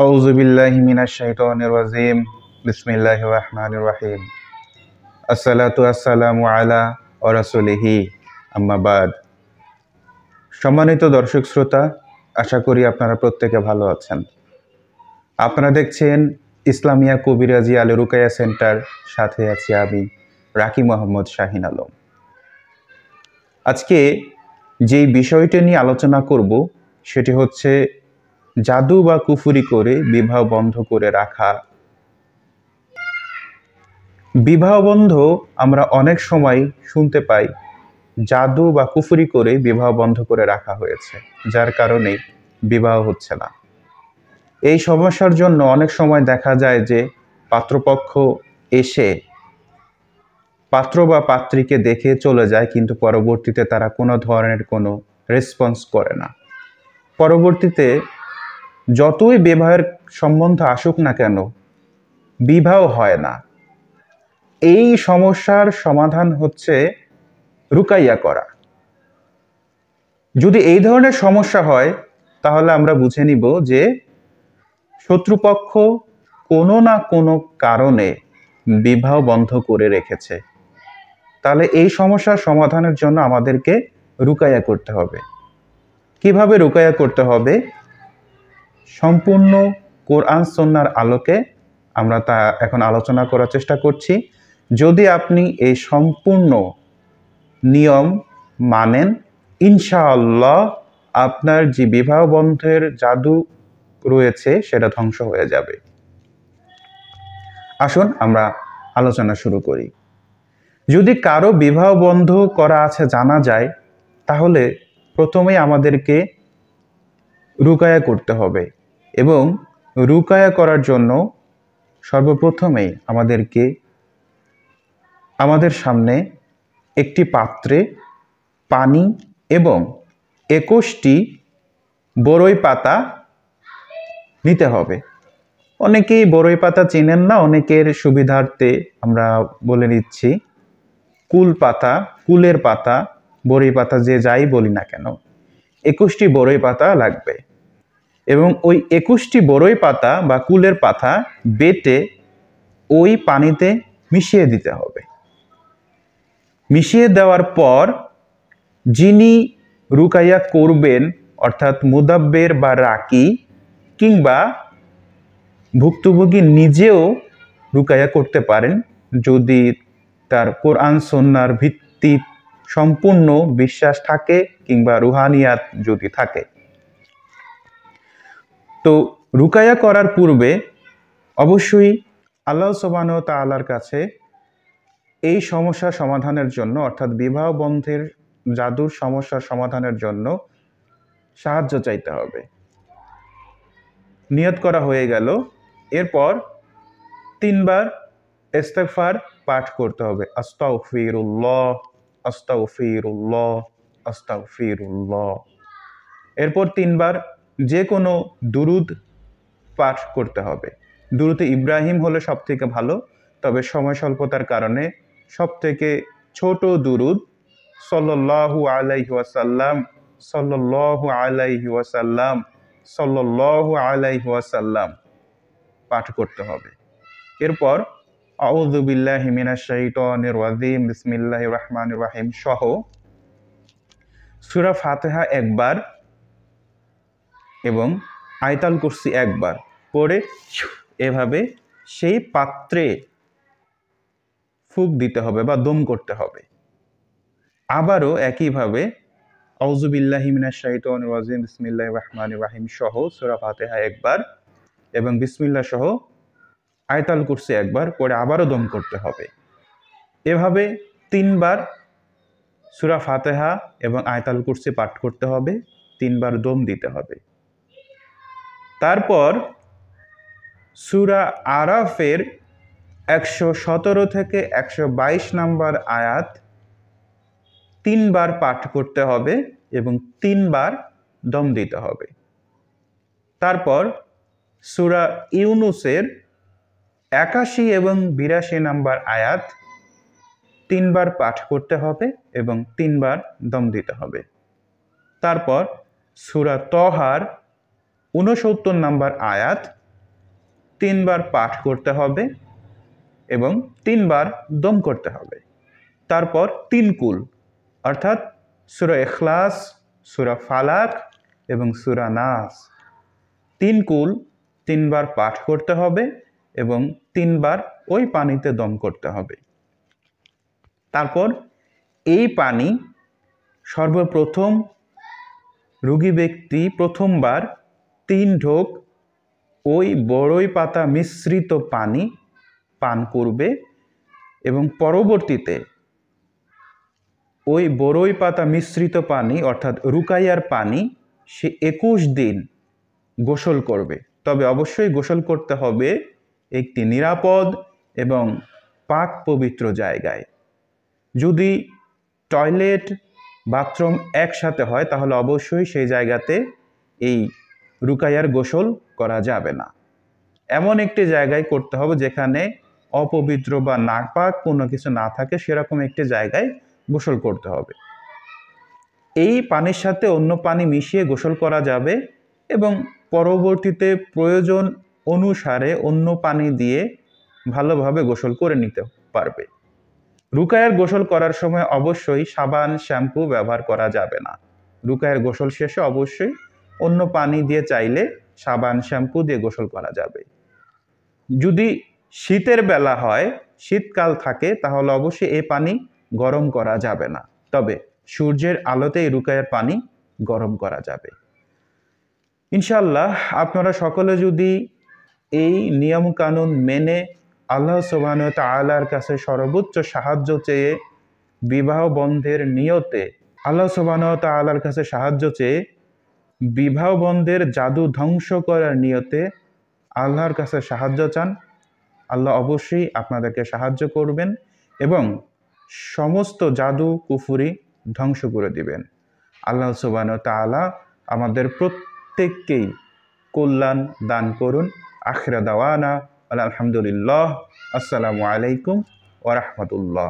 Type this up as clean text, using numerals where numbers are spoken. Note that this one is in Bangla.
আউযু বিল্লাহি মিনাশ শাইতানির রাজিম। বিসমিল্লাহির রহমানির রহিম। আসসালাতু আসসালামু আলা রাসূলিহি আম্মা বাদ। সম্মানিত দর্শক শ্রোতা, আশা করি আপনারা প্রত্যেকে ভালো আছেন। আপনারা দেখছেন ইসলামিয়া কবিরাজি আল রুকাইয়া সেন্টার, সাথে আছি আমি রাকি মোহাম্মদ শাহিন আলম। আজকে যেই বিষয়টি নিয়ে আলোচনা করব সেটি হচ্ছে জাদু বা কুফরি করে বিবাহ বন্ধ করে রাখা। বিবাহ বন্ধ আমরা অনেক সময় শুনতে পাই জাদু বা কুফরি করে বিবাহ বন্ধ করে রাখা হয়েছে, যার কারণে বিবাহ হচ্ছে না। এই সমস্যার জন্য অনেক সময় দেখা যায় যে পাত্রপক্ষ এসে পাত্র বা পাত্রীকে দেখে চলে যায়, কিন্তু পরবর্তীতে তারা কোনো ধরনের কোনো রেসপন্স করে না। পরবর্তীতে যতই বিবাহের সম্বন্ধ আসুক না কেন, বিবাহ হয় না। এই সমস্যার সমাধান হচ্ছে রুকাইয়া করা। যদি এই ধরনের সমস্যা হয় তাহলে আমরা বুঝে নিব যে শত্রুপক্ষ কোনো না কোনো কারণে বিবাহ বন্ধ করে রেখেছে। তাহলে এই সমস্যার সমাধানের জন্য আমাদেরকে রুকাইয়া করতে হবে। কিভাবে রুকাইয়া করতে হবে? সম্পূর্ণ কোরআন সুন্নাহর আলোকে আমরা তা এখন আলোচনা করার চেষ্টা করছি। যদি আপনি এই সম্পূর্ণ নিয়ম মানেন, ইনশাআল্লাহ আপনার যে বিবাহ বন্ধের জাদু রয়েছে সেটা ধ্বংস হয়ে যাবে। আসুন আমরা আলোচনা শুরু করি। যদি কারো বিবাহ বন্ধ করা আছে জানা যায়, তাহলে প্রথমেই আমাদেরকে রুকায়া করতে হবে, এবং রুকায়া করার জন্য সর্বপ্রথমেই আমাদেরকে আমাদের সামনে একটি পাত্রে পানি এবং 21টি বরই পাতা নিতে হবে। অনেকেই বরই পাতা চেনেন না, অনেকের সুবিধার্থে আমরা বলে নিচ্ছি কুল পাতা, কুলের পাতা, বরই পাতা, যে যাই বলি না কেন, 21টি বরই পাতা লাগবে। এবং ওই 21টি বরই পাতা বা কুলের পাতা বেটে ওই পানিতে মিশিয়ে দিতে হবে। মিশিয়ে দেওয়ার পর যিনি রুকাইয়া করবেন, অর্থাৎ মুদাব্বের বা রাকি কিংবা ভুক্তভোগী নিজেও রুকাইয়া করতে পারেন, যদি তার কোরআন সুন্নাহর ভিত্তি সম্পূর্ণ বিশ্বাস থাকে কিংবা রুহানিয়াত যদি থাকে। তো রুকাইয়া করার পূর্বে অবশ্যই আল্লাহ সুবহানাহু ওয়া তাআলার কাছে এই সমস্যা সমাধানের জন্য, অর্থাৎ বিবাহ বন্ধের জাদুর সমস্যার সমাধানের জন্য সাহায্য চাইতে হবে। নিয়ত করা হয়ে গেল, এরপর 3 বার ইস্তেগফার পাঠ করতে হবে। আস্তাগফিরুল্লাহ, আস্তাগফিরুল্লাহ, আস্তাগফিরুল্লাহ। এরপর 3 বার যে কোনো দুরুদ পাঠ করতে হবে। দুরুদ ইব্রাহিম হলে সব থেকে ভালো, তবে সময় স্বল্পতার কারণে সব থেকে ছোট দুরুদ সাল্লাল্লাহু আলাইহি ওয়াসাল্লাম, সাল্লাল্লাহু আলাইহি ওয়াসাল্লাম, সাল্লাল্লাহু আলাইহি ওয়াসাল্লাম পাঠ করতে হবে। এরপর আউযু বিল্লাহি মিনাশ শাইতানির রাজিম, বিসমিল্লাহির রহমানির রহিম সহ সূরা ফাতিহা একবার এবং আয়াতুল কুরসি একবার পড়ে এভাবে সেই পাত্রে ফুঁক দিতে হবে বা দম করতে হবে। আবারও একইভাবে আউযু বিল্লাহি মিনাশ শাইতানির রাজিম, বিসমিল্লাহির রহমানির রহিম সহ সূরা ফাতিহা একবার এবং বিসমিল্লাহ সহ আয়াতুল কুরসি একবার পড়ে আবারও দম করতে হবে। এভাবে 3 বার সূরা ফাতিহা এবং আয়াতুল কুরসি পাঠ করতে হবে, 3 বার দম দিতে হবে। তারপর সূরা আরাফের 117 থেকে 122 নম্বর আয়াত 3 বার পাঠ করতে হবে এবং 3 বার দম দিতে হবে। তারপর সূরা ইউনূসের 81 এবং 82 নম্বর আয়াত 3 বার পাঠ করতে হবে এবং 3 বার দম দিতে হবে। তারপর সূরা তহার 69 নম্বর আয়াত 3 বার পাঠ করতে হবে এবং 3 বার দম করতে হবে। তারপর 3 কুল অর্থাৎ সূরা ইখলাস, সূরা ফালাক এবং সূরা নাস 3 কুল 3 বার পাঠ করতে হবে এবং 3 বার ওই পানিতে দম করতে হবে। তারপর এই পানি সর্বপ্রথম রোগী ব্যক্তি প্রথমবার 3 ঢোক ওই বড়ই পাতা মিশ্রিত পানি পান করবে এবং পরবর্তীতে ওই বড়ই পাতা মিশ্রিত পানি অর্থাৎ রুকাইয়ার পানি সে 21 দিন গোসল করবে। তবে অবশ্যই গোসল করতে হবে একটি নিরাপদ এবং পাক পবিত্র জায়গায়। যদি টয়লেট বাথরুম একসাথে হয় তাহলে অবশ্যই সেই জায়গাতে এই রুকাইয়ার গোসল করা যাবে না। এমন একটি জায়গায় করতে হবে যেখানে অপবিত্র বা নাপাক কোনো কিছু না থাকে, সেরকম একটি জায়গায় গোসল করতে হবে। এই পানির সাথে অন্য পানি মিশিয়ে গোসল করা যাবে এবং পরবর্তীতে প্রয়োজন অনুসারে অন্য পানি দিয়ে ভালোভাবে গোসল করে নিতে পারবে। রুকায়ার গোসল করার সময় অবশ্যই সাবান শ্যাম্পু ব্যবহার করা যাবে না। রুকায়ার গোসল শেষে অবশ্যই অন্য পানি দিয়ে চাইলে সাবান শ্যাম্পু দিয়ে গোসল করা যাবে। যদি শীতের বেলা হয়, শীতকাল থাকে, তাহলে অবশ্যই এই পানি গরম করা যাবে না। তবে সূর্যের আলোতে এই রুকায়ার পানি গরম করা যাবে। ইনশাআল্লাহ আপনারা সকলে যদি এই নিয়ম কানুন মেনে আল্লাহ সুবহানাহু ওয়া তাআলার কাছে সর্বোচ্চ সাহায্য চেয়ে বিবাহ বন্ধের নিয়তে আল্লাহ সুবহানাহু ওয়া তাআলার কাছে সাহায্য চেয়ে বিবাহ বন্ধের জাদু ধ্বংস করার নিয়তে আল্লাহর কাছে সাহায্য চান, আল্লাহ অবশ্যই আপনাদেরকে সাহায্য করবেন এবং সমস্ত জাদু কুফরি ধ্বংস করে দিবেন। আল্লাহ সুবহানাহু ওয়া তাআলা আমাদের প্রত্যেককেই কল্যাণ দান করুন। আখিরা দাওয়ানা আলহামদুলিল্লাহ। আসসালামু আলাইকুম ওয়া রাহমাতুল্লাহ।